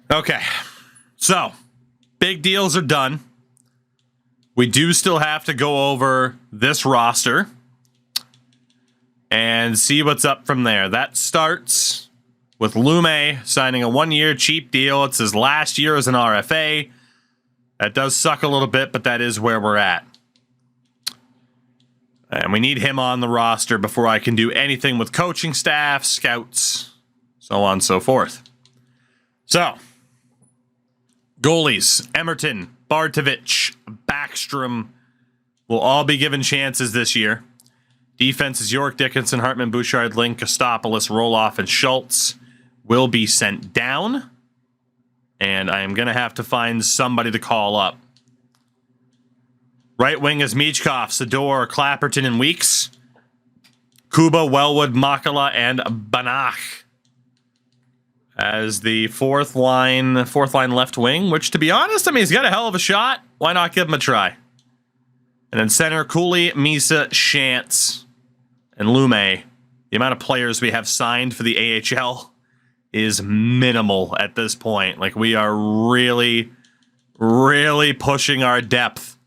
Okay, so big deals are done. We do still have to go over this roster and see what's up from there. That starts with Lume signing a 1-year cheap deal. It's his last year as an RFA. That does suck a little bit, but that is where we're at. And we need him on the roster before I can do anything with coaching staff, scouts, so on and so forth. So, goalies, Emerton, Bartovich, Backstrom will all be given chances this year. Defense is York, Dickinson, Hartman, Bouchard, Link, Kostopoulos, Roloff, and Schultz will be sent down. And I am going to have to find somebody to call up. Right wing is Michkov, Sador, Clapperton, and Weeks. Kuba, Wellwood, Makala, and Banach as the fourth line left wing, which, to be honest, I mean, he's got a hell of a shot. Why not give him a try? And then center, Cooley, Misa, Shantz, and Lume. The amount of players we have signed for the AHL is minimal at this point. Like, we are really, really pushing our depth,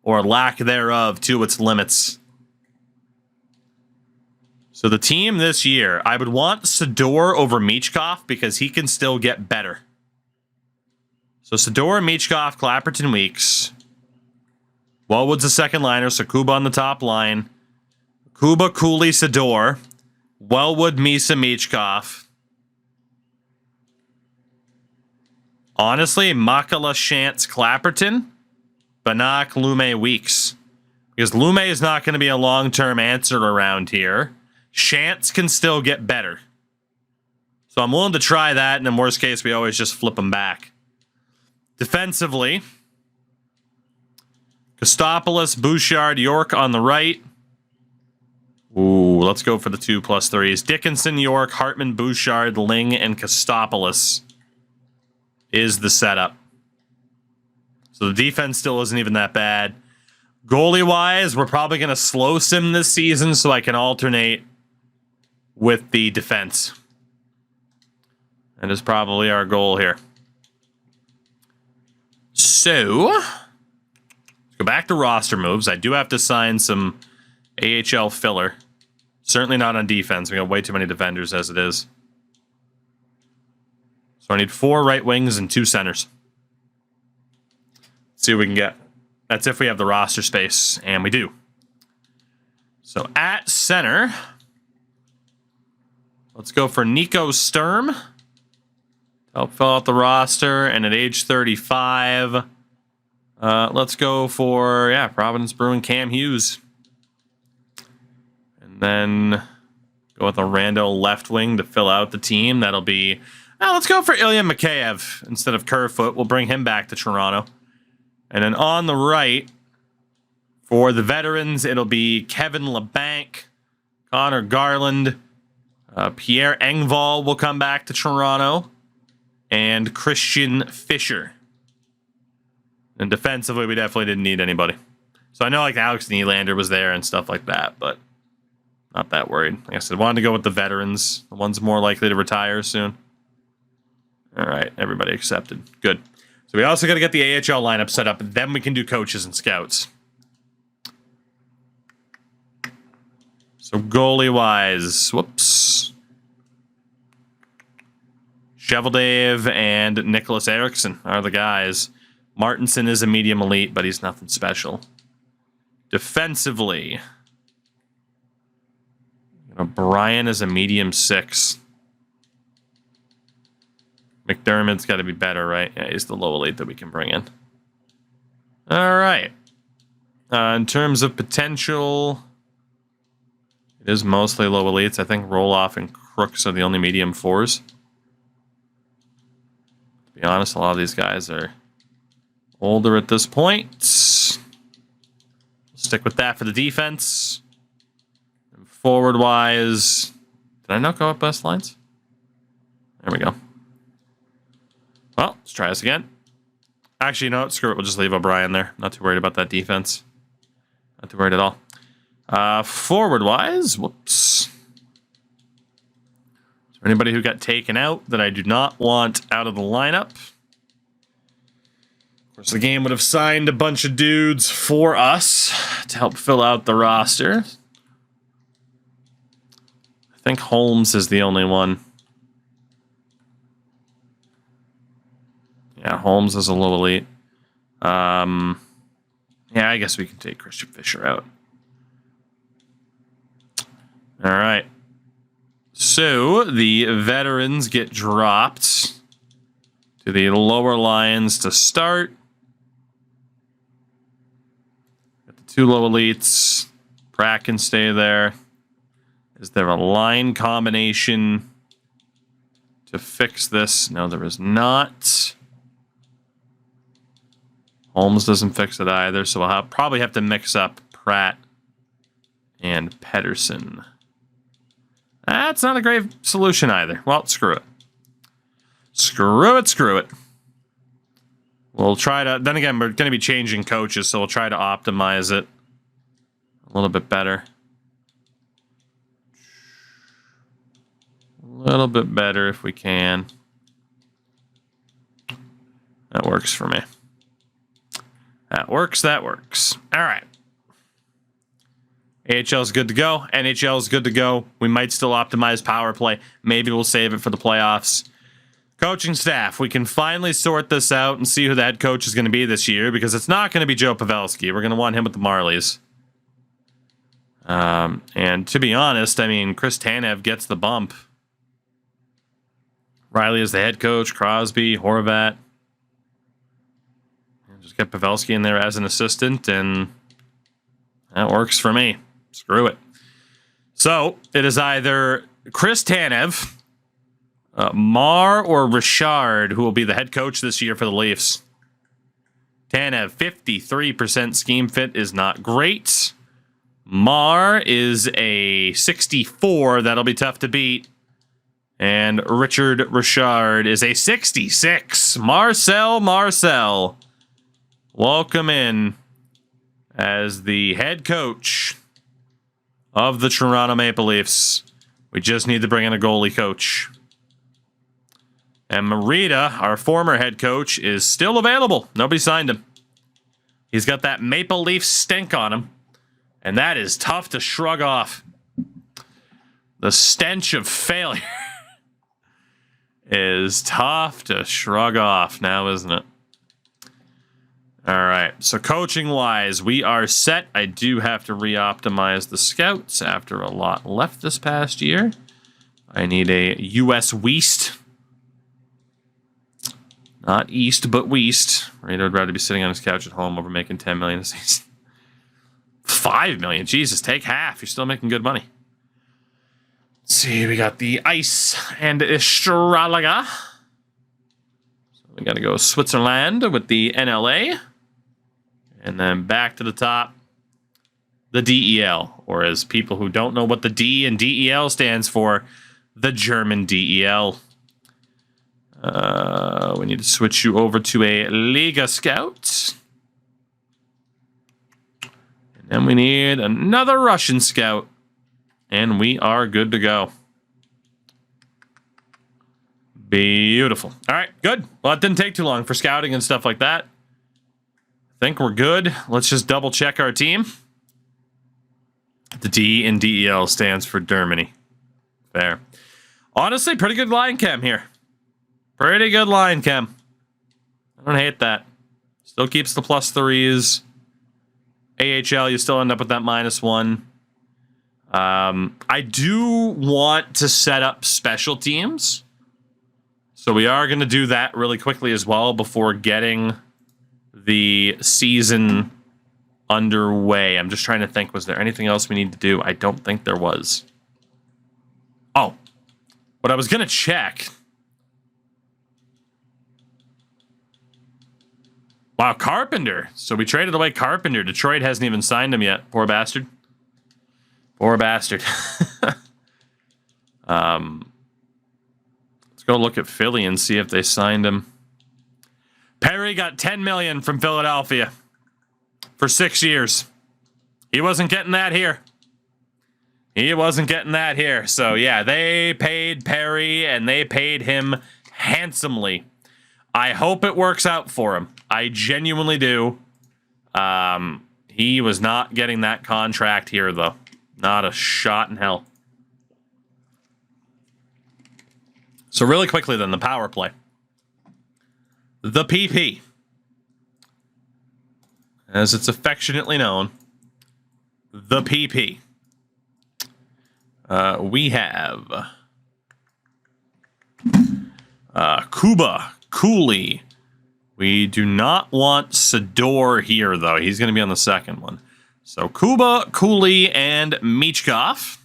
or lack thereof, to its limits. So the team this year, I would want Sador over Michkov because he can still get better. So Sador, Michkov, Clapperton, Weeks. Wellwood's a second liner, so Kuba on the top line. Kuba, Cooley, Sador. Wellwood, Misa, Michkov. Honestly, Makala, Shantz, Clapperton. Banach, Lume, Weeks. Because Lume is not going to be a long-term answer around here. Shantz can still get better. So I'm willing to try that, and in worst case, we always just flip them back. Defensively, Kostopoulos, Bouchard, York on the right. Ooh, let's go for the 2+3s. Dickinson, York, Hartman, Bouchard, Ling, and Kostopoulos is the setup. So the defense still isn't even that bad. Goalie-wise, we're probably going to slow sim this season so I can alternate with the defense. That is probably our goal here. So, let's go back to roster moves. I do have to sign some AHL filler. Certainly not on defense. We got way too many defenders as it is. So I need 4 right wings and 2 centers. Let's see what we can get. That's if we have the roster space, and we do. So at center, let's go for Nico Sturm. Help fill out the roster, and at age 35, let's go for, Providence Bruin Cam Hughes. And then go with a rando left wing to fill out the team. That'll be, let's go for Ilya Mikheyev instead of Kerfoot. We'll bring him back to Toronto. And then on the right, for the veterans, it'll be Kevin LeBanc, Connor Garland, Pierre Engvall will come back to Toronto, and Christian Fischer. And defensively, we definitely didn't need anybody. So I know like Alex Nylander was there and stuff like that, but not that worried. Like I said, wanted to go with the veterans, the ones more likely to retire soon. All right, everybody accepted. Good. So we also got to get the AHL lineup set up, and then we can do coaches and scouts. So goalie-wise, whoops. Cheveldave and Nicholas Eriksson are the guys. Martinson is a medium elite, but he's nothing special. Defensively, Brian is a medium 6. McDermott's got to be better, right? Yeah, he's the low elite that we can bring in. All right. In terms of potential, it is mostly low elites. I think Roloff and Crooks are the only medium 4s. To be honest, a lot of these guys are older at this point. Stick with that for the defense. And forward-wise, did I not go up best lines? There we go. Well, let's try this again. Actually, you know what? Screw it. We'll just leave O'Brien there. Not too worried about that defense. Not too worried at all. Forward-wise, whoops. Is there Anybody who got taken out that I do not want out of the lineup. Of course, the game would have signed a bunch of dudes for us to help fill out the roster. I think Holmes is the only one. Yeah, Holmes is a low elite. Yeah, I guess we can take Christian Fisher out. All right. So the veterans get dropped to the lower lines to start. Got the two low elites. Pratt can stay there. Is there a line combination to fix this? No, there is not. Holmes doesn't fix it either, so we'll probably have to mix up Pratt and Pedersen. That's not a great solution either. Well, screw it. Screw it. We'll try to... Then again, we're going to be changing coaches, so we'll try to optimize it a little bit better. A little bit better if we can. That works for me. That works. All right. AHL is good to go. NHL is good to go. We might still optimize power play. Maybe we'll save it for the playoffs. Coaching staff. We can finally sort this out and see who the head coach is going to be this year, because it's not going to be Joe Pavelski. We're going to want him with the Marlies. And to be honest, I mean, Chris Tanev gets the bump. Riley is the head coach. Crosby, Horvat. Just get Pavelski in there as an assistant, and that works for me. Screw it. So, it is either Chris Tanev, Marr, or Richard who will be the head coach this year for the Leafs. Tanev, 53% scheme fit is not great. Marr is a 64. That'll be tough to beat. And Richard is a 66. Marcel. Welcome in as the head coach of the Toronto Maple Leafs. We just need to bring in a goalie coach. And Marita, our former head coach, is still available. Nobody signed him. He's got that Maple Leaf stink on him. And that is tough to shrug off. The stench of failure is tough to shrug off now, isn't it? All right, so coaching-wise, we are set. I do have to re-optimize the scouts after a lot left this past year. I need a U.S. West. Not East, but West. Right, I'd rather be sitting on his couch at home over making $10 million a season. $5 million, Jesus, take half. You're still making good money. Let's see, we got the Ice and Estralaga. So we got to go Switzerland with the NLA. And then back to the top, the DEL, or as people who don't know what the D and DEL stands for, the German DEL. We need to switch you over to a Liga Scout. And then we need another Russian Scout. And we are good to go. Beautiful. All right, good. Well, it didn't take too long for scouting and stuff like that. I think we're good. Let's just double check our team. The D in DEL stands for Germany. Fair. Honestly, pretty good line chem here. Pretty good line chem. I don't hate that. Still keeps the +3s. AHL, you still end up with that -1. I do want to set up special teams. So we are going to do that really quickly as well before getting the season underway. I'm just trying to think, was there anything else we need to do? I don't think there was. Oh, what I was going to check. Wow, Carpenter. So we traded away Carpenter. Detroit hasn't even signed him yet. Poor bastard. Poor bastard. Let's go look at Philly and see if they signed him. Perry got $10 million from Philadelphia for 6 years. He wasn't getting that here. He wasn't getting that here. So, yeah, they paid Perry, and they paid him handsomely. I hope it works out for him. I genuinely do. He was not getting that contract here, though. Not a shot in hell. So really quickly, then, the power play. The PP. As it's affectionately known. The PP. We have Kuba, Cooley. We do not want Sador here, though. He's going to be on the second one. So Kuba, Cooley, and Michkov.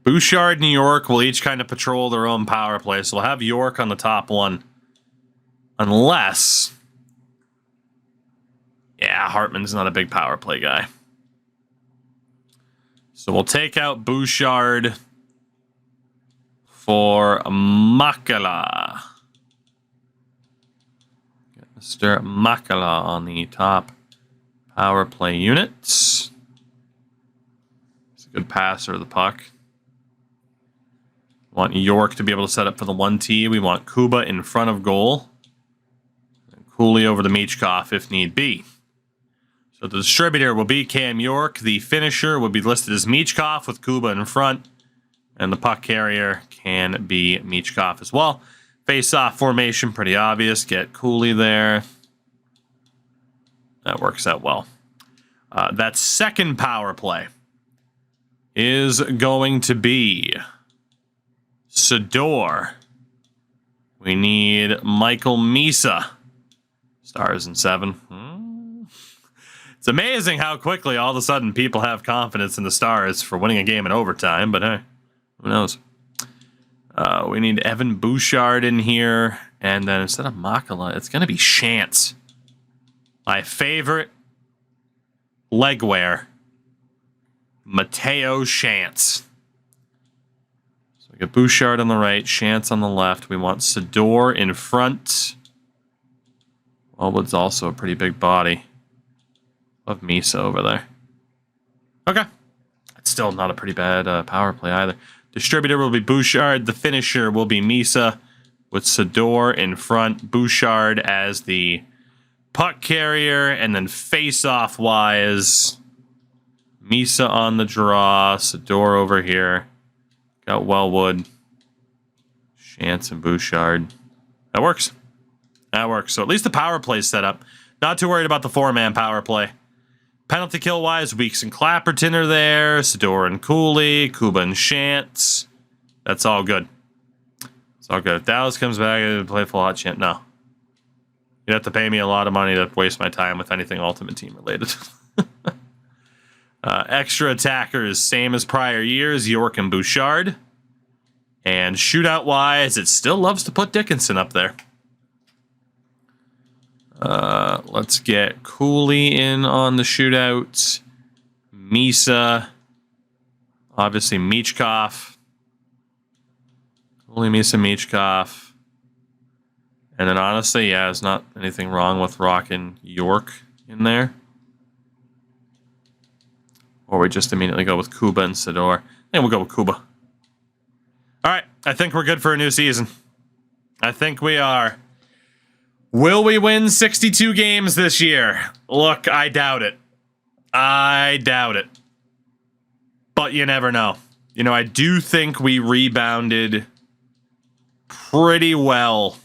Bouchard and York will each kind of patrol their own power play. So we'll have York on the top one. Unless... yeah, Hartman's not a big power play guy. So we'll take out Bouchard for Makala. Get Mr. Makala on the top power play units. He's a good passer of the puck. We want York to be able to set up for the 1T. We want Kuba in front of goal. And Cooley over to Michkov if need be. So the distributor will be Cam York. The finisher will be listed as Michkov with Kuba in front. And the puck carrier can be Michkov as well. Face-off formation, pretty obvious. Get Cooley there. That works out well. That second power play is going to be Sador. We need Michael Misa. Stars in 7. It's amazing how quickly all of a sudden people have confidence in the Stars for winning a game in overtime, but hey, who knows? We need Evan Bouchard in here, and then instead of Makala, it's going to be Chance. My favorite leg wear, Mateo Chance. So we got Bouchard on the right, Chance on the left. We want Sador in front. Wellwood's also a pretty big body. Love Misa over there. Okay. It's still not a pretty bad power play either. Distributor will be Bouchard. The finisher will be Misa with Sador in front. Bouchard as the puck carrier. And then face-off wise, Misa on the draw. Sador over here. Got Wellwood. Chance and Bouchard. That works. That works. So at least the power play's set up. Not too worried about the 4-man power play. Penalty kill-wise, Weeks and Clapperton are there. Sador and Cooley. Kuba and Chance. That's all good. It's all good. If Dallas comes back and play full hot chant, no. You'd have to pay me a lot of money to waste my time with anything Ultimate Team related. Extra attackers, same as prior years. York and Bouchard. And shootout-wise, it still loves to put Dickinson up there. Let's get Cooley in on the shootout. Misa. Obviously, Michkov. Cooley, Misa, Michkov. And then honestly, yeah, there's not anything wrong with rocking York in there. Or we just immediately go with Kuba and Sador. I think we'll go with Kuba. All right, I think we're good for a new season. I think we are. Will we win 62 games this year? Look, I doubt it. I doubt it. But you never know. You know, I do think we rebounded pretty well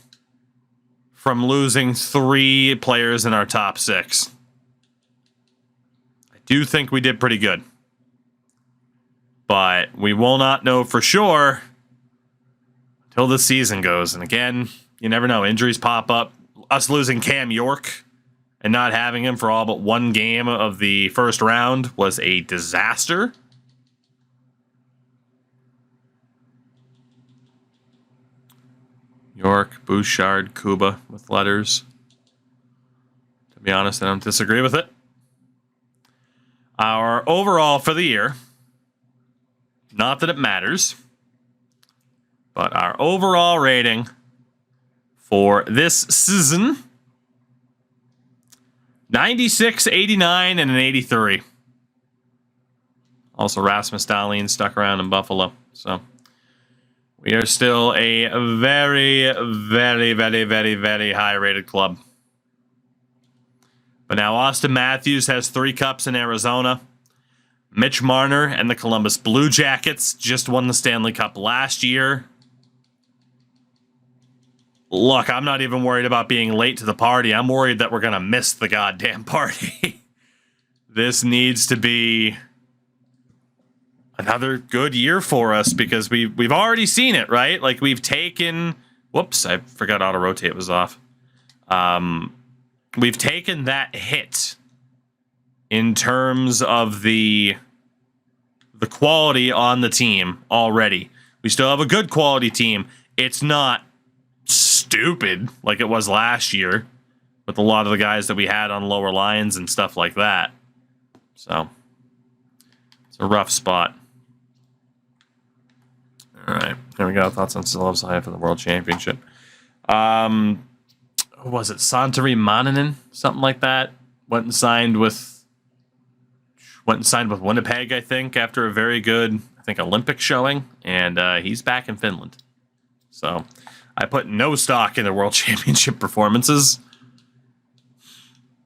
from losing 3 players in our top 6. I do think we did pretty good. But we will not know for sure until the season goes. And again, you never know. Injuries pop up. Us losing Cam York and not having him for all but 1 game of the first round was a disaster. York, Bouchard, Kuba with letters. To be honest, I don't disagree with it. Our overall for the year, not that it matters, but our overall rating for this season, 96, 89, and an 83. Also, Rasmus Dahlin stuck around in Buffalo. So we are still a very, very, very, very, very high-rated club. But now Austin Matthews has 3 cups in Arizona. Mitch Marner and the Columbus Blue Jackets just won the Stanley Cup last year. Look, I'm not even worried about being late to the party. I'm worried that we're going to miss the goddamn party. This needs to be another good year for us because we've already seen it, right? Like, we've taken... Whoops, I forgot auto-rotate was off. We've taken that hit in terms of the quality on the team already. We still have a good quality team. It's not stupid like it was last year with a lot of the guys that we had on lower lines and stuff like that. So it's a rough spot. All right, there we go. Thoughts on Silov's high for the World Championship. Who was it? Santeri Maninen, something like that. Went and signed with Winnipeg, I think, after a very good, I think, Olympic showing, and he's back in Finland. So I put no stock in the World Championship performances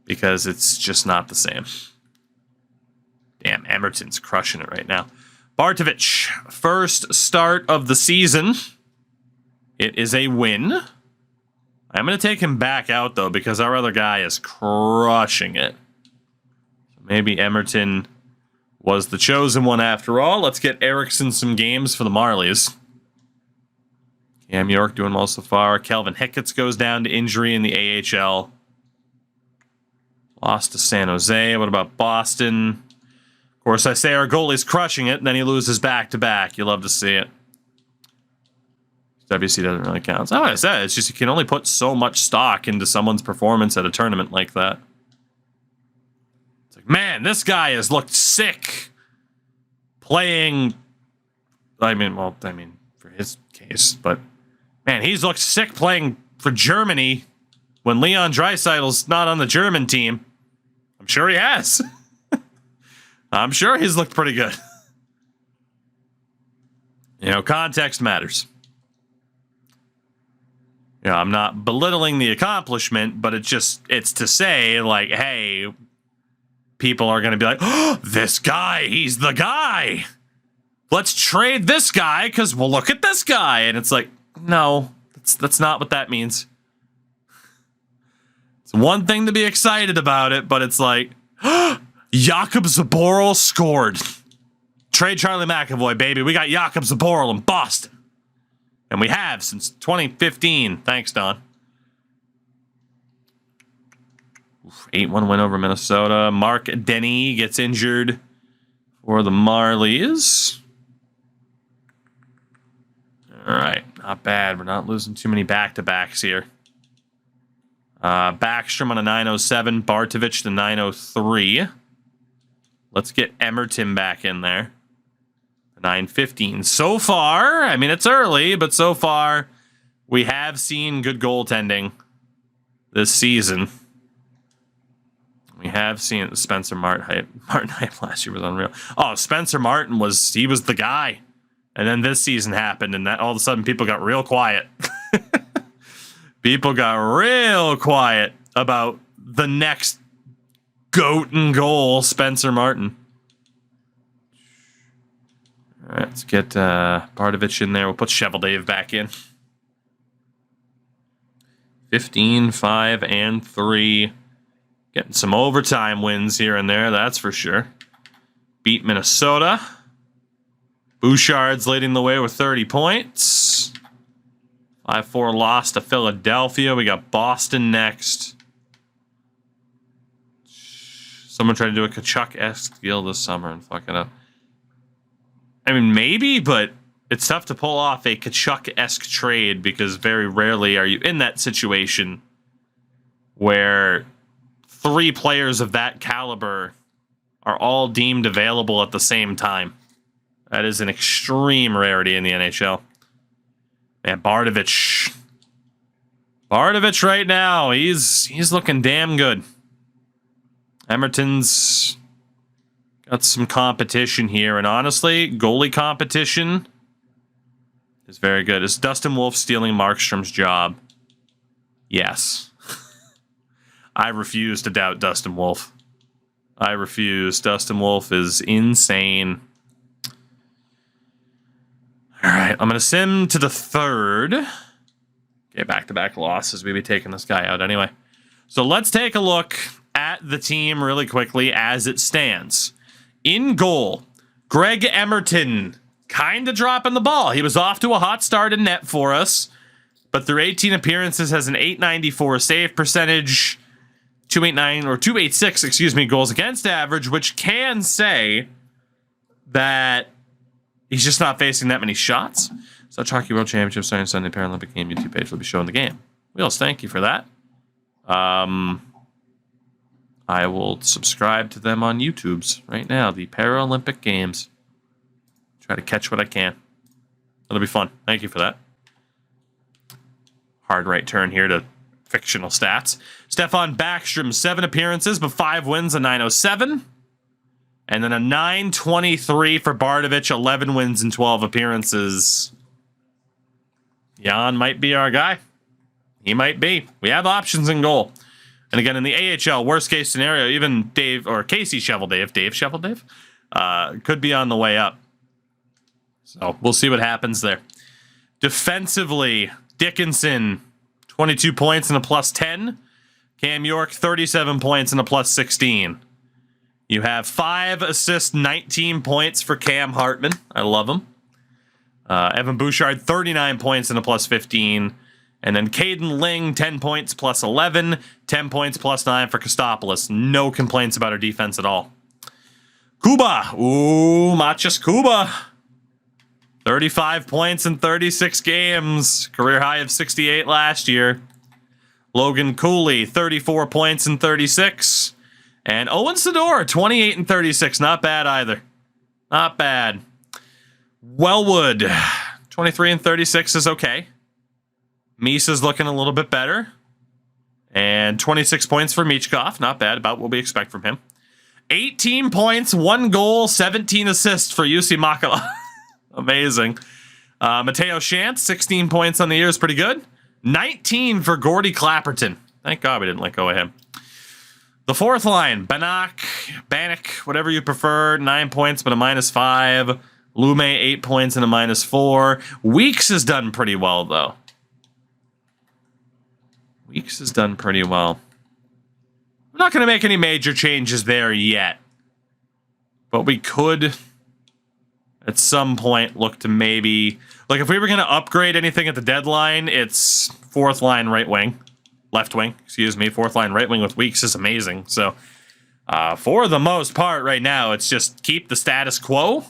because it's just not the same. Damn, Emerton's crushing it right now. Bartovich, first start of the season. It is a win. I'm going to take him back out, though, because our other guy is crushing it. Maybe Emerton was the chosen one after all. Let's get Eriksson some games for the Marlies. Cam York doing well so far. Kelvin Hicketts goes down to injury in the AHL. Lost to San Jose. What about Boston? Of course, I say our goalie's crushing it, and then he loses back-to-back. You love to see it. WC doesn't really count. So, like I said, it's just you can only put so much stock into someone's performance at a tournament like that. It's like, man, this guy has looked sick playing. I mean, for his case, but man, he's looked sick playing for Germany when Leon Draisaitl's not on the German team. I'm sure he has. I'm sure he's looked pretty good. You know, context matters. You know, I'm not belittling the accomplishment, but it's to say, like, hey, people are going to be like, oh, this guy, he's the guy. Let's trade this guy because we'll look at this guy. And it's like, no, that's not what that means. It's one thing to be excited about it, but it's like, Jakub Zaboral scored. Trade Charlie McAvoy, baby. We got Jakub Zaboral in Boston. And we have since 2015. Thanks, Don. 8-1 win over Minnesota. Mark Denny gets injured for the Marlies. All right, not bad. We're not losing too many back-to-backs here. Backstrom on a 907. Bartovich to 903. Let's get Emerton back in there. 915. So far, I mean, it's early, but so far, we have seen good goaltending this season. We have seen Spencer Martin hype last year was unreal. Oh, Spencer Martin was the guy. And then this season happened, and that all of a sudden people got real quiet. People got real quiet about the next goat and goal, Spencer Martin. All right, let's get Bartovich in there. We'll put Cheveldae back in. 15, 5, and 3. Getting some overtime wins here and there, that's for sure. Beat Minnesota. Bouchard's leading the way with 30 points. 5-4 loss to Philadelphia. We got Boston next. Someone tried to do a Kachuk-esque deal this summer and fuck it up. I mean, maybe, but it's tough to pull off a Kachuk-esque trade because very rarely are you in that situation where 3 players of that caliber are all deemed available at the same time. That is an extreme rarity in the NHL. Man, Bartovich right now, he's looking damn good. Emerton's Got some competition here, and honestly, goalie competition is very good. Is Dustin Wolf stealing Markstrom's job? Yes. I refuse to doubt Dustin Wolf. I refuse. Dustin Wolf is insane. All right, I'm going to sim to the third. Okay, back-to-back losses. We'll be taking this guy out anyway. So let's take a look at the team really quickly as it stands. In goal, Greg Emerton kind of dropping the ball. He was off to a hot start in net for us, but through 18 appearances has an .894 save percentage, 289 or 286, excuse me, goals against average, which can say that he's just not facing that many shots. So Hockey World Championship starting Sunday Paralympic game YouTube page will be showing the game. Wheels, thank you for that. I will subscribe to them on YouTube's right now. The Paralympic Games. Try to catch what I can. It'll be fun. Thank you for that. Hard right turn here to fictional stats. Stefan Backstrom, 7 appearances, but 5 wins, a .907. And then a .923 for Bardovich, 11 wins and 12 appearances. Jan might be our guy. He might be. We have options in goal. And again, in the AHL, worst case scenario, even Dave or Casey Shoveldave, could be on the way up. So we'll see what happens there. Defensively, Dickinson, 22 points and a +10. Cam York, 37 points and a +16. You have 5 assists, 19 points for Cam Hartman. I love him. Evan Bouchard, 39 points and a +15. And then Caden Ling, 10 points +11, 10 points +9 for Kostopoulos. No complaints about our defense at all. Kuba. Ooh, Machis Kuba. 35 points in 36 games. Career high of 68 last year. Logan Cooley, 34 points in 36. And Owen Sador, 28 and 36. Not bad either. Not bad. Wellwood, 23 and 36 is okay. Misa's looking a little bit better. And 26 points for Michkov. Not bad, about what we expect from him. 18 points, 1 goal, 17 assists for Jussi Makala. Amazing. Mateo Shantz, 16 points on the year is pretty good. 19 for Gordy Clapperton. Thank God we didn't let go of him. The fourth line, Bannock, whatever you prefer, 9 points but a -5. Lume, 8 points and a -4. Weeks has done pretty well, though. Weeks has done pretty well. I'm not going to make any major changes there yet. But we could, at some point, look to maybe... Like, if we were going to upgrade anything at the deadline, it's fourth line right wing. Left wing, excuse me. Fourth line right wing with Weeks is amazing. So, for the most part right now, it's just keep the status quo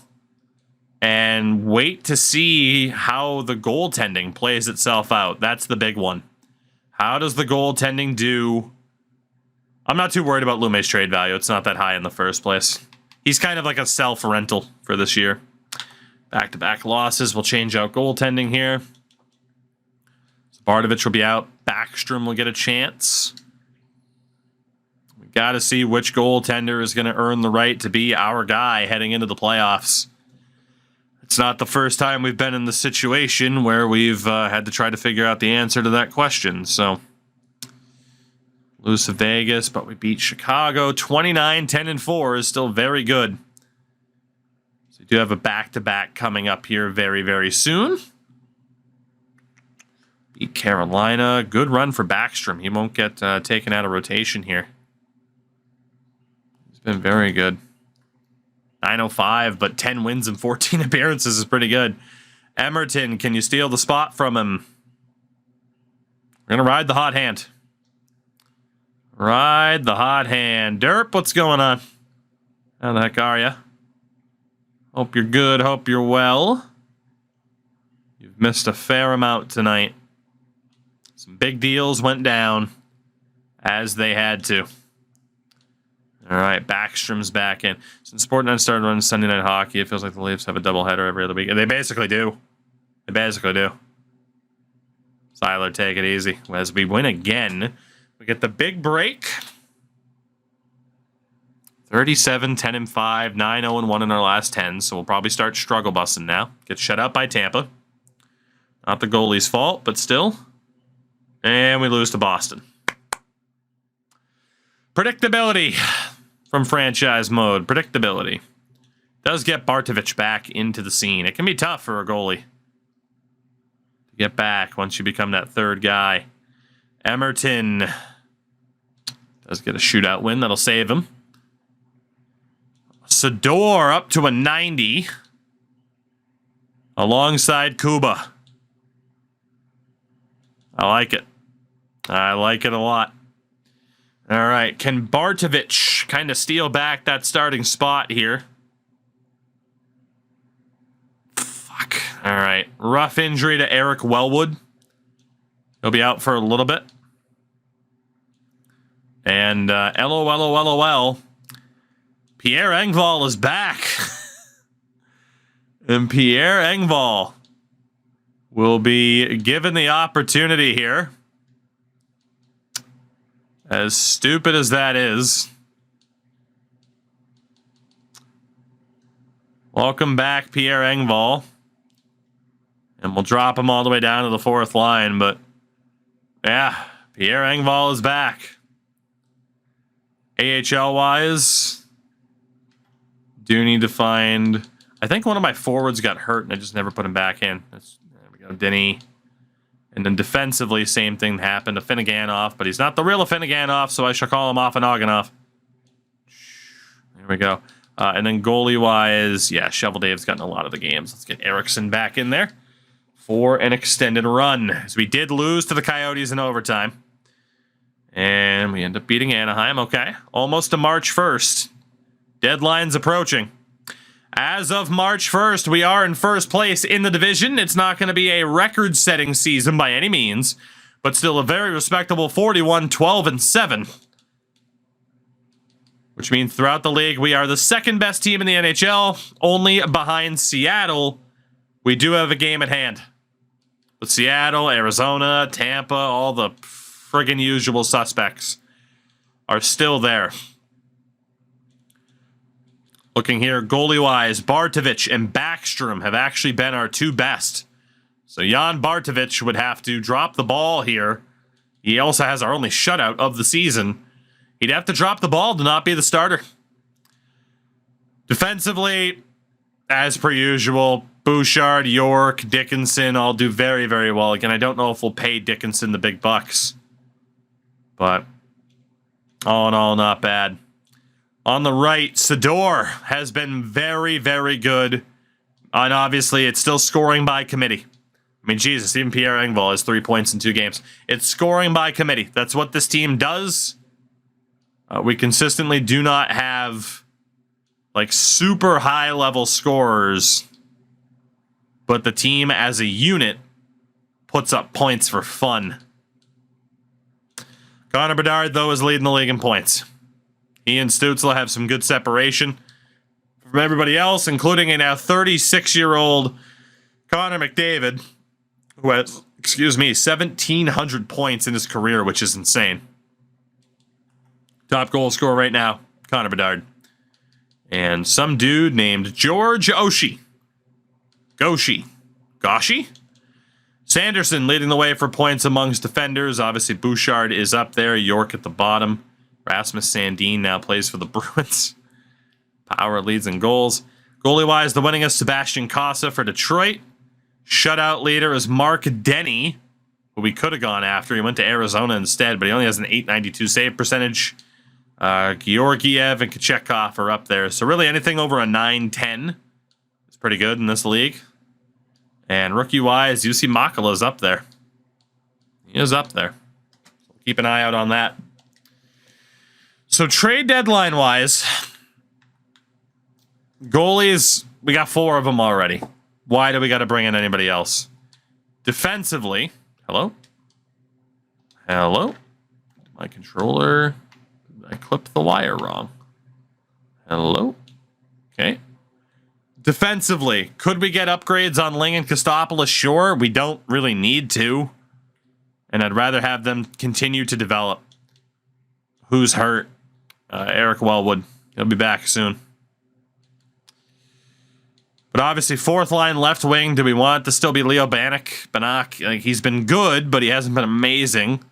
and wait to see how the goaltending plays itself out. That's the big one. How does the goaltending do? I'm not too worried about Lume's trade value. It's not that high in the first place. He's kind of like a self-rental for this year. Back-to-back losses will change out goaltending here. So Bardovich will be out. Backstrom will get a chance. We got to see which goaltender is going to earn the right to be our guy heading into the playoffs. It's not the first time we've been in the situation where we've had to try to figure out the answer to that question. So, lose to Vegas, but we beat Chicago. 29, 10, and 4 is still very good. So, we do have a back-to-back coming up here very, very soon. Beat Carolina. Good run for Backstrom. He won't get taken out of rotation here. He's been very good. 905, but 10 wins and 14 appearances is pretty good. Emerton, can you steal the spot from him? We're going to ride the hot hand. Ride the hot hand. Derp, what's going on? How the heck are you? Hope you're good. Hope you're well. You've missed a fair amount tonight. Some big deals went down as they had to. All right, Backstrom's back in. Since Sportnet started running Sunday Night Hockey, it feels like the Leafs have a doubleheader every other week. And they basically do. They basically do. Seiler, take it easy. As we win again, we get the big break. 37, 10 and 5, 9, 0 and 1 in our last 10. So we'll probably start struggle busting now. Get shut out by Tampa. Not the goalie's fault, but still. And we lose to Boston. Predictability from franchise mode. Predictability. Does get Bartovich back into the scene. It can be tough for a goalie to get back once you become that third guy. Emerton does get a shootout win. That'll save him. Sador up to a 90. Alongside Kuba. I like it. I like it a lot. All right. Can Bartovich kind of steal back that starting spot here? Fuck. All right. Rough injury to Eric Wellwood. He'll be out for a little bit. And LOL. Pierre Engvall is back. And Pierre Engvall will be given the opportunity here. As stupid as that is. Welcome back, Pierre Engvall. And we'll drop him all the way down to the fourth line. But, yeah, Pierre Engvall is back. AHL-wise, do need to find... I think one of my forwards got hurt, and I just never put him back in. There we go, Denny. And then defensively, same thing happened to Finneganov, but he's not the real Finneganov, so I shall call him Offenoganoff. There we go. And then goalie-wise, yeah, Shovel Dave's gotten a lot of the games. Let's get Eriksson back in there for an extended run, as we did lose to the Coyotes in overtime. And we end up beating Anaheim. Okay, almost to March 1st. Deadline's approaching. As of March 1st, we are in first place in the division. It's not going to be a record-setting season by any means, but still a very respectable 41-12-7. Which means throughout the league, we are the second best team in the NHL, only behind Seattle. We do have a game at hand. With Seattle, Arizona, Tampa, all the friggin' usual suspects are still there. Looking here, goalie-wise, Bartovich and Backstrom have actually been our two best. So Jan Bartovich would have to drop the ball here. He also has our only shutout of the season. He'd have to drop the ball to not be the starter. Defensively, as per usual, Bouchard, York, Dickinson all do very, very well. Again, I don't know if we'll pay Dickinson the big bucks. But all in all, not bad. On the right, Sador has been very, very good. And obviously, it's still scoring by committee. I mean, Jesus, even Pierre Engvall has 3 points in 2 games. It's scoring by committee. That's what this team does. We consistently do not have, like, super high-level scorers. But the team as a unit puts up points for fun. Connor Bedard, though, is leading the league in points. He and Stützle have some good separation from everybody else, including a now 36-year-old Connor McDavid, who has, 1,700 points in his career, which is insane. Top goal scorer right now, Connor Bedard. And some dude named George Oshie. Goshi? Sanderson leading the way for points amongst defenders. Obviously, Bouchard is up there. York at the bottom. Rasmus Sandin now plays for the Bruins. Power leads in goals. Goalie-wise, the winningest Sebastian Casa for Detroit. Shutout leader is Mark Denny, who we could have gone after. He went to Arizona instead, but he only has an .892 save percentage. Georgiev and Kochetkov are up there. So really anything over a 9-10 is pretty good in this league. And rookie-wise, Jussi Makala is up there. He is up there. So keep an eye out on that. So trade deadline-wise, goalies, we got 4 of them already. Why do we got to bring in anybody else? Defensively, hello? My controller, I clipped the wire wrong. Hello? Okay. Defensively, could we get upgrades on Ling and Kostopoulos? Sure, we don't really need to. And I'd rather have them continue to develop. Who's hurt? Eric Wellwood. He'll be back soon. But obviously, fourth line left wing. Do we want it to still be Leo Bannock? Like, he's been good, but he hasn't been amazing.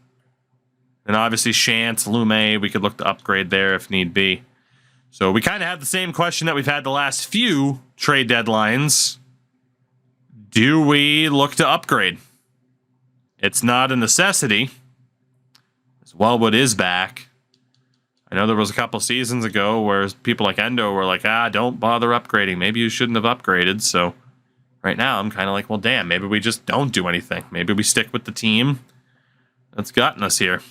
And obviously, Shantz, Lume, we could look to upgrade there if need be. So we kind of have the same question that we've had the last few trade deadlines. Do we look to upgrade? It's not a necessity. As Wellwood is back. I know there was a couple seasons ago where people like Endo were like, don't bother upgrading. Maybe you shouldn't have upgraded. So right now I'm kind of like, well, damn, maybe we just don't do anything. Maybe we stick with the team that's gotten us here.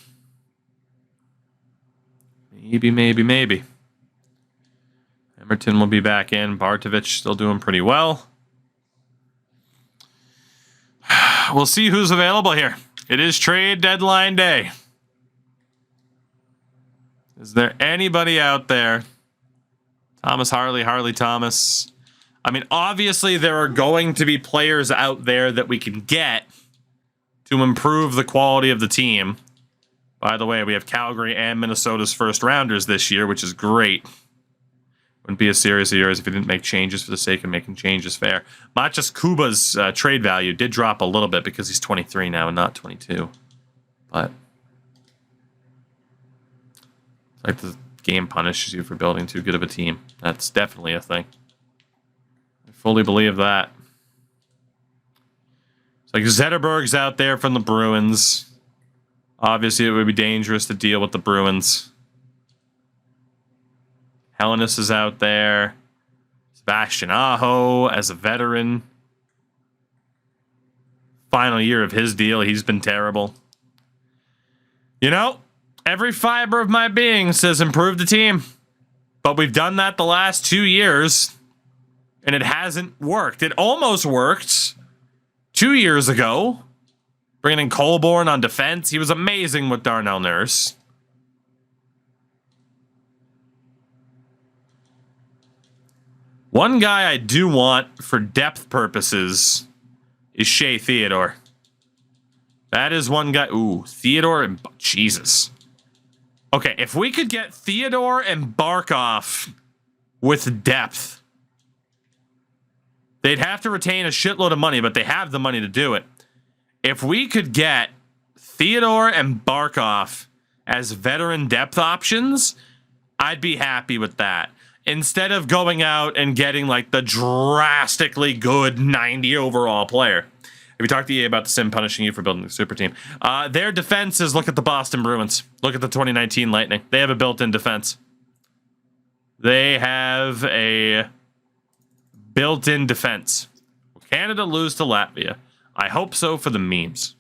Maybe. Emerton will be back in. Bartovich still doing pretty well. We'll see who's available here. It is trade deadline day. Is there anybody out there? Thomas Harley, Harley Thomas. I mean, obviously there are going to be players out there that we can get to improve the quality of the team. By the way, we have Calgary and Minnesota's first rounders this year, which is great. Wouldn't be a series of years if we didn't make changes for the sake of making changes fair. Matjas Kuba's trade value did drop a little bit because he's 23 now and not 22. But it's like the game punishes you for building too good of a team. That's definitely a thing. I fully believe that. It's like Zetterberg's out there from the Bruins. Obviously, it would be dangerous to deal with the Bruins. Hellenis is out there. Sebastian Aho as a veteran. Final year of his deal. He's been terrible. You know, every fiber of my being says improve the team. But we've done that the last 2 years. And it hasn't worked. It almost worked 2 years ago. Bringing in Colborne on defense. He was amazing with Darnell Nurse. One guy I do want for depth purposes is Shea Theodore. That is one guy. Ooh, Theodore and... Jesus. Okay, if we could get Theodore and Barkov with depth, they'd have to retain a shitload of money, but they have the money to do it. If we could get Theodore and Barkov as veteran depth options, I'd be happy with that. Instead of going out and getting like the drastically good 90 overall player. Have you talked to EA about the sim punishing you for building the super team? Their defense is look at the Boston Bruins. Look at the 2019 Lightning. They have a built-in defense. They have a built-in defense. Will Canada lose to Latvia? I hope so for the memes.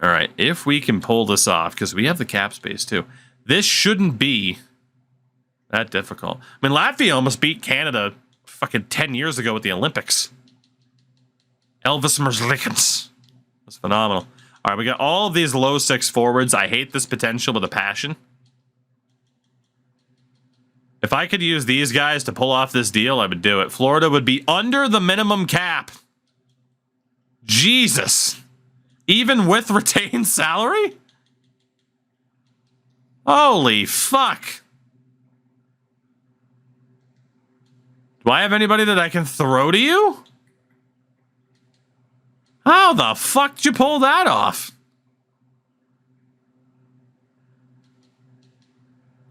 All right, if we can pull this off, because we have the cap space too. This shouldn't be that difficult. I mean, Latvia almost beat Canada fucking 10 years ago at the Olympics. Elvis Merzlikins. That's phenomenal. All right, we got all of these low six forwards. I hate this potential with a passion. If I could use these guys to pull off this deal, I would do it. Florida would be under the minimum cap. Jesus. Even with retained salary? Holy fuck. Do I have anybody that I can throw to you? How the fuck did you pull that off?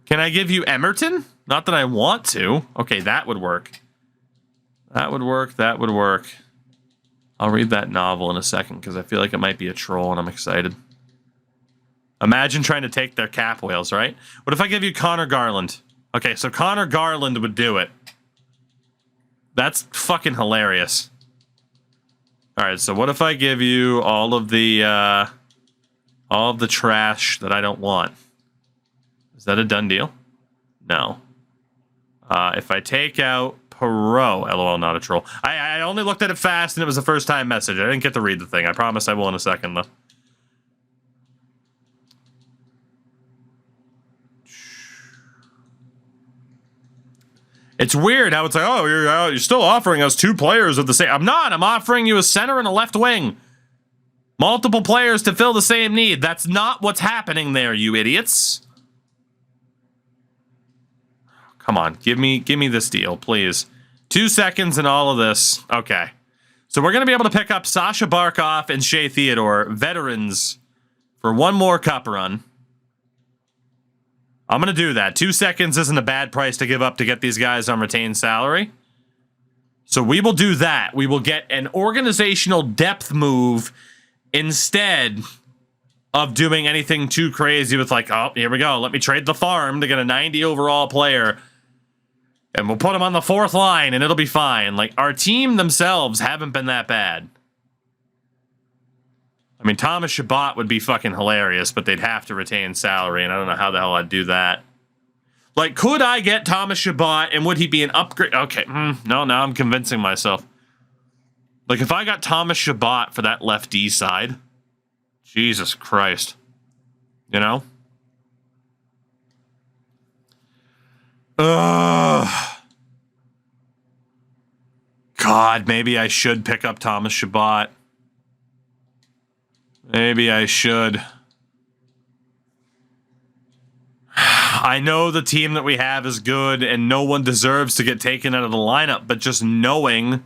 Can I give you Emerton? Not that I want to. Okay, that would work. That would work. That would work. I'll read that novel in a second because I feel like it might be a troll and I'm excited. Imagine trying to take their cap whales, right? What if I give you Connor Garland? Okay, so Connor Garland would do it. That's fucking hilarious. All right, so what if I give you all of the trash that I don't want? Is that a done deal? No. If I take out Perot, LOL, not a troll. I only looked at it fast and it was a first time message. I didn't get to read the thing. I promise I will in a second though. It's weird how it's like, oh, you're still offering us two players of the same. I'm not. I'm offering you a center and a left wing. Multiple players to fill the same need. That's not what's happening there, you idiots. Come on, give me this deal, please. 2 seconds and all of this. Okay. So we're going to be able to pick up Sasha Barkov and Shea Theodore, veterans, for one more cup run. I'm going to do that. 2 seconds isn't a bad price to give up to get these guys on retained salary. So we will do that. We will get an organizational depth move instead of doing anything too crazy with like, oh, here we go. Let me trade the farm to get a 90 overall player. And we'll put him on the 4th line and it'll be fine. Like, our team themselves haven't been that bad. I mean, Thomas Chabot would be fucking hilarious, but they'd have to retain salary, and I don't know how the hell I'd do that. Like, could I get Thomas Chabot, and would he be an upgrade? Okay, no, now I'm convincing myself. Like, if I got Thomas Chabot for that left D side, Jesus Christ. You know? Ugh. God, maybe I should pick up Thomas Chabot. Maybe I should. I know the team that we have is good and no one deserves to get taken out of the lineup, but just knowing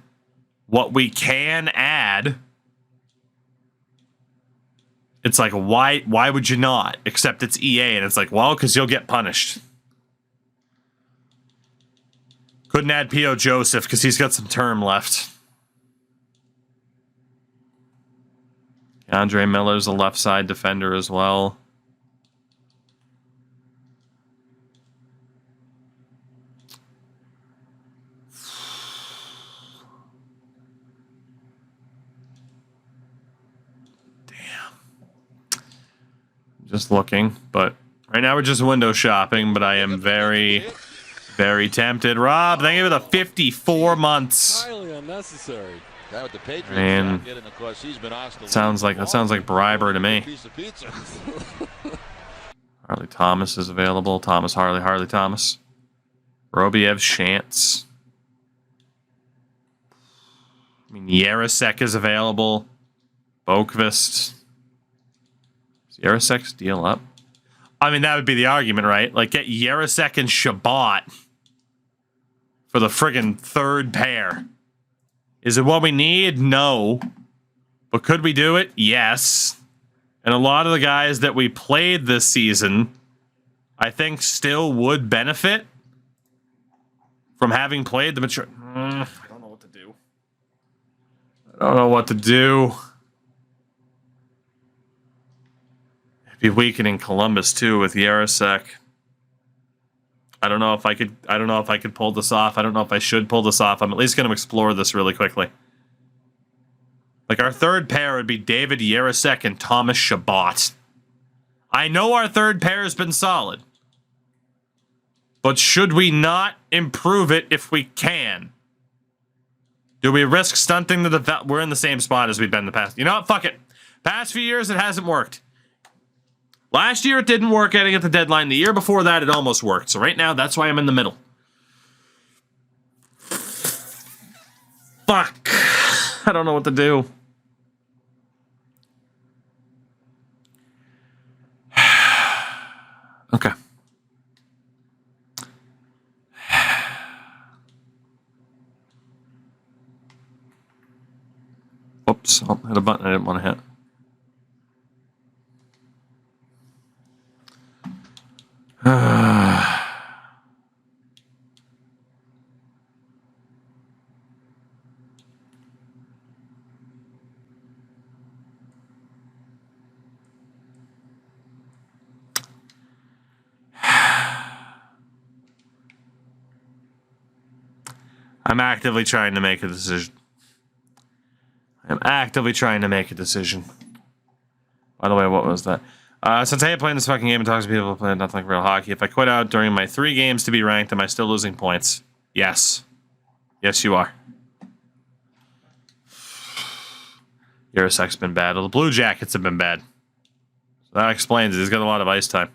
what we can add, it's like, why would you not? Except it's EA, and it's like, well, because you'll get punished. Couldn't add P.O. Joseph because he's got some term left. Andre Miller's a left side defender as well. Just looking, but right now we're just window shopping, but I am very, very tempted. Rob, thank you for the 54 months. Highly unnecessary. Man, sounds like bribery to me. Harley Thomas is available. Thomas Harley Thomas. Robiev Shantz. I mean, Yarosek is available. Boqvist. Is Yarosek's deal up? I mean, that would be the argument, right? Like, get Yarosek and Chabot for the friggin' 3rd pair. Is it what we need? No. But could we do it? Yes. And a lot of the guys that we played this season, I think, still would benefit from having played the mature. I don't know what to do. I don't know what to do. It'd be weakening Columbus too with Yarosek. I don't know if I could pull this off. I don't know if I should pull this off. I'm at least going to explore this really quickly. Like, our 3rd pair would be David Yarosek and Thomas Chabot. I know our 3rd pair has been solid. But should we not improve it if we can? Do we risk stunting the development? We're in the same spot as we've been in the past. You know what? Fuck it. Past few years, it hasn't worked. Last year, it didn't work getting at the deadline. The year before that, it almost worked. So right now, that's why I'm in the middle. Fuck. I don't know what to do. Okay. Oops. Oh, hit a button I didn't want to hit. I'm actively trying to make a decision. By the way, what was that? Since I hate playing this fucking game and talking to people who play nothing like real hockey, if I quit out during my 3 games to be ranked, am I still losing points? Yes. Yes, you are. Yarosek's been bad. Well, the Blue Jackets have been bad. So that explains it. He's got a lot of ice time.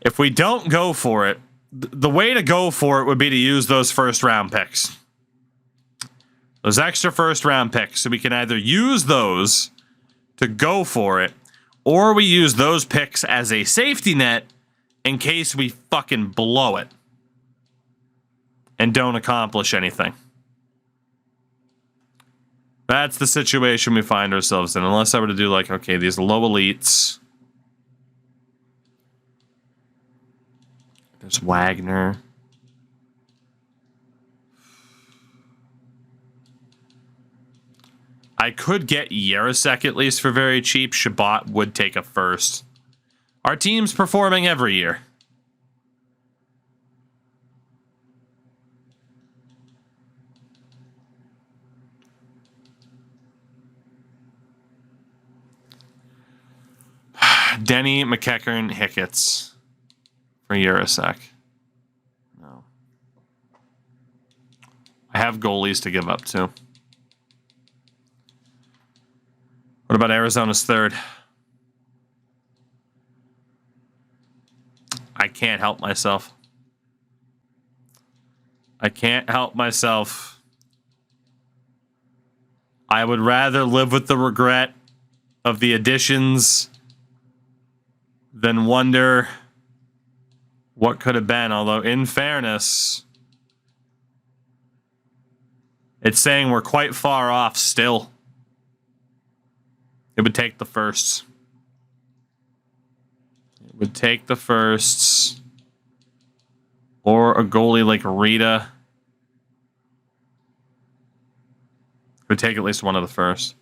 If we don't go for it, the way to go for it would be to use those 1st round picks. Those extra 1st round picks. So we can either use those to go for it, or we use those picks as a safety net in case we fucking blow it and don't accomplish anything. That's the situation we find ourselves in. Unless I were to do like, okay, these low elites. There's Wagner. I could get Yarosek at least for very cheap. Shabbat would take a first. Our team's performing every year. Denny, McEachern, Hicketts for Yarosek. No. I have goalies to give up to. What about Arizona's third? I can't help myself. I can't help myself. I would rather live with the regret of the additions than wonder what could have been. Although, in fairness, it's saying we're quite far off still. It would take the firsts. It would take the firsts. Or a goalie like Rita. It would take at least one of the first.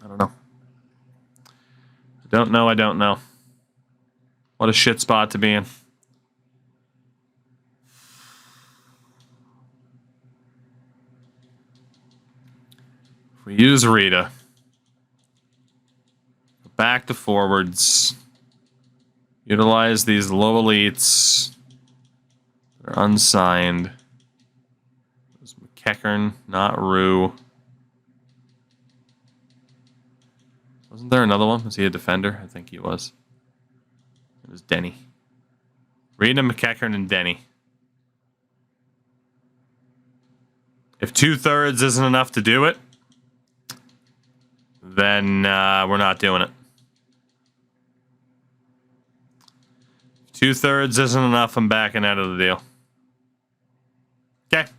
I don't know. I don't know. What a shit spot to be in. We use Rita. Back to forwards. Utilize these low elites. They're unsigned. There's McEachern, not Rue. Wasn't there another one? Was he a defender? I think he was. It was Denny. Rita, McEachern, and Denny. If 2/3 isn't enough to do it, then we're not doing it. If 2/3 isn't enough, I'm backing out of the deal. Okay.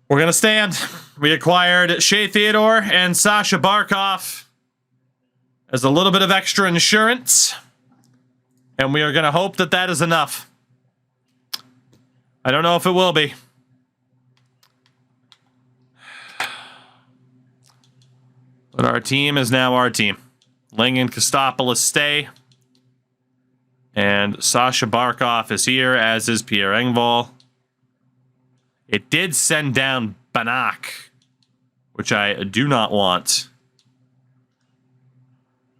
We're going to stand. We acquired Shea Theodore and Sasha Barkov as a little bit of extra insurance. And we are going to hope that that is enough. I don't know if it will be. But our team is now our team. Ling and Kostopoulos stay. And Sasha Barkov is here, as is Pierre Engvall. It did send down Banak, which I do not want.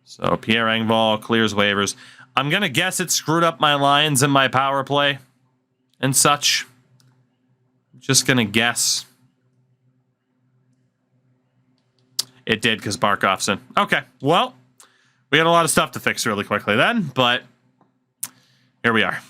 So Pierre Engvall clears waivers. I'm going to guess it screwed up my lines and my power play and such. Just going to guess. It did because Barkov's in. Okay, well, we got a lot of stuff to fix really quickly then, but here we are.